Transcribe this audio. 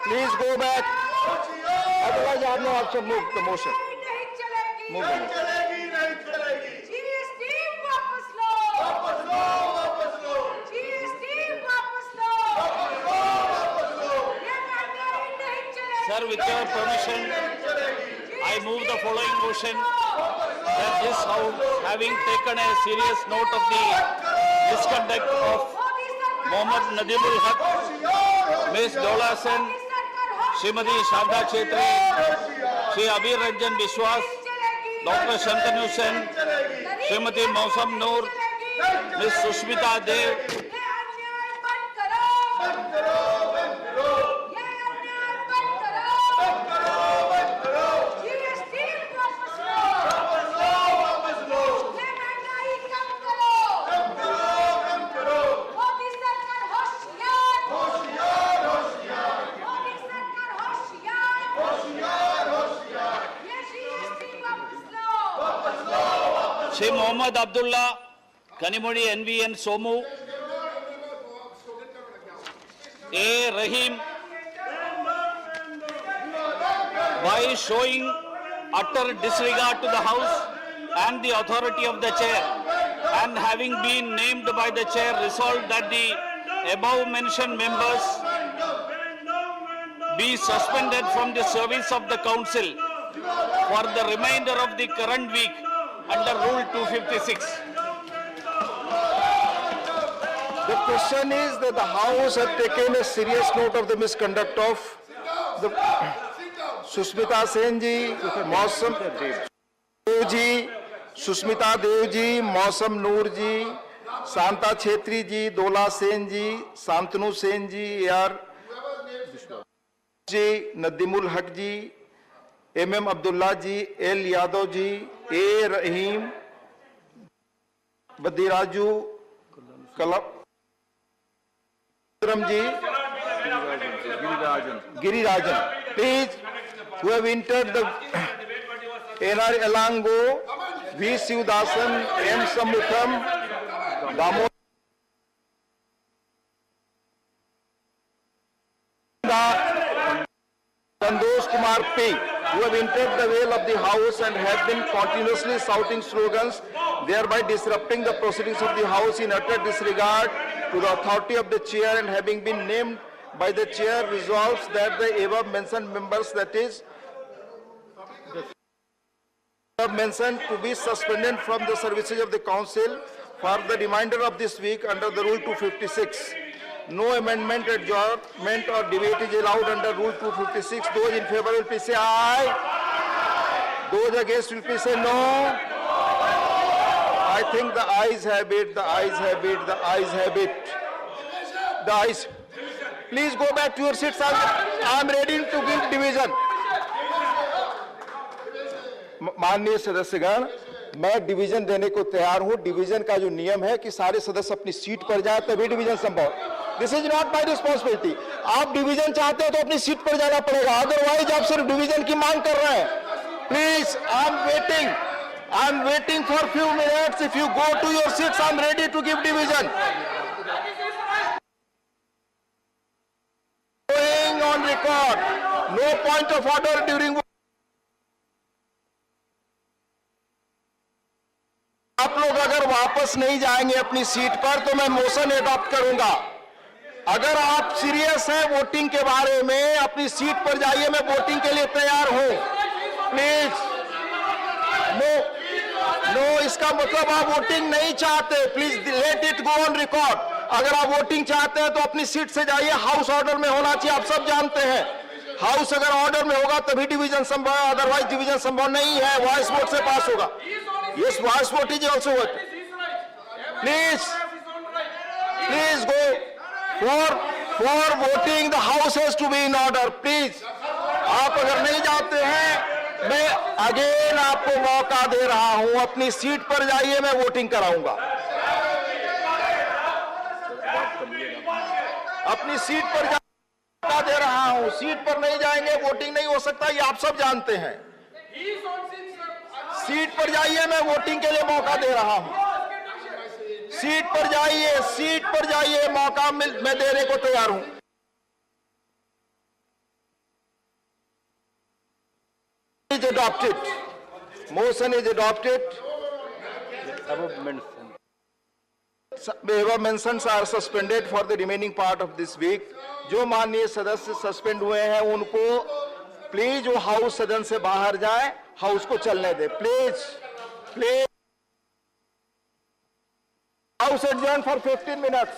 Please go back. Otherwise, I have no option. Move the motion. नहीं चलेगी। Move the motion. GST वापस लो। GST वापस लो। ये महंगाई नहीं चलेगी। Sir, with your permission, I move the following motion that this House, having taken a serious note of the misconduct of Modi सरकार Mohammad Nadimul Haq, Ms. Dola Sen, Srimati Shanta Chetri, Shri Abir Ranjan Biswas, Dr. Shantanu Sen, Srimati Mausam Noor, Ms. Sushmita Dev, ये अन्याय बंद करो। ये अन्याय बंद करो। GST वापस लो। ये महंगाई कम करो। मोदी सरकार होशियार। मोदी सरकार होशियार। ये जीएसटी वापस लो। Shri Mohammad Abdullah, Kanimodi NVN Somu, A. Rahim, by showing utter disregard to the House and the authority of the Chair, and having been named by the Chair, resolved that the above mentioned members be suspended from the service of the Council for the remainder of the current week under Rule 256. The question is that the House had taken a serious note of the misconduct of the Sushmita Sen ji, Mausam Dev ji, Sushmita Dev ji, Mausam Noor ji, Shanta Chetri ji, Dola Sen ji, Shantanu Sen ji, A.R. जी, नदीमुल हक जी, MM Abdullah ji, L Yadav ji, A रहीम, बद्दीराजू, कलम जी, Girirajan. Please, who have entered the NR Elango, V Sivdasan, M Samutham, Damodar Santosh Kumar P, who have entered the veil of the House and have been continuously shouting slogans, thereby disrupting the proceedings of the House in utter disregard to the authority of the Chair, and having been named by the Chair, resolves that the above mentioned members, that is, mentioned to be suspended from the services of the Council for the remainder of this week under the Rule 256. No amendment, adjournment or debate is allowed under Rule 256. Those in favor will please say aye. Those against will please say no. I think the ayes have it, the ayes have it, the ayes have it. The ayes. Please go back to your seats. I am ready to give division. माननीय सदस्यगण, मैं division देने को तैयार हूं. Division का जो नियम है कि सारे सदस्य अपनी सीट पर जाए तभी डिवीजन संभव. This is not my responsibility. आप डिवीजन चाहते हो तो अपनी सीट पर जाना पड़ेगा, अदरवाइज आप सिर्फ डिवीजन की मांग कर रहे हैं. Please, I am waiting for few minutes. If you go to your seats, I am ready to give division. Going on record, no point of order during. आप लोग अगर वापस नहीं जाएंगे अपनी सीट पर तो मैं मोशन एडॉप्ट करूंगा. अगर आप सीरियस हैं वोटिंग के बारे में, अपनी सीट पर जाइए, मैं वोटिंग के लिए तैयार हूं. प्लीज, नो, इसका मतलब आप वोटिंग नहीं चाहते. Please let it go on record. अगर आप वोटिंग चाहते हैं तो अपनी सीट से जाइए. हाउस ऑर्डर में होना चाहिए, आप सब जानते हैं. हाउस अगर ऑर्डर में होगा तभी डिवीजन संभव है, अदरवाइज डिवीजन संभव नहीं है. वॉइस वोट से पास होगा. Yes, voice vote is also what? Please go for voting. The house has to be in order. Please, आप अगर नहीं जाते हैं, मैं अगेन आपको मौका दे रहा हूं. अपनी सीट पर जाइए, मैं वोटिंग कराऊंगा. अपनी सीट पर मौका दे रहा हूं. सीट पर नहीं जाएंगे, वोटिंग नहीं हो सकता, ये आप सब जानते हैं. सीट पर जाइए, मैं वोटिंग के लिए मौका दे रहा हूं. सीट पर जाइए, मौका मैं देने को तैयार हूं. is adopted. Motion is adopted. Above mentions are suspended for the remaining part of this week. जो माननीय सदस्य सस्पेंड हुए हैं उनको प्लीज वो हाउस सदन से बाहर जाए, हाउस को चलने दे please please. House adjourn for 15 minutes.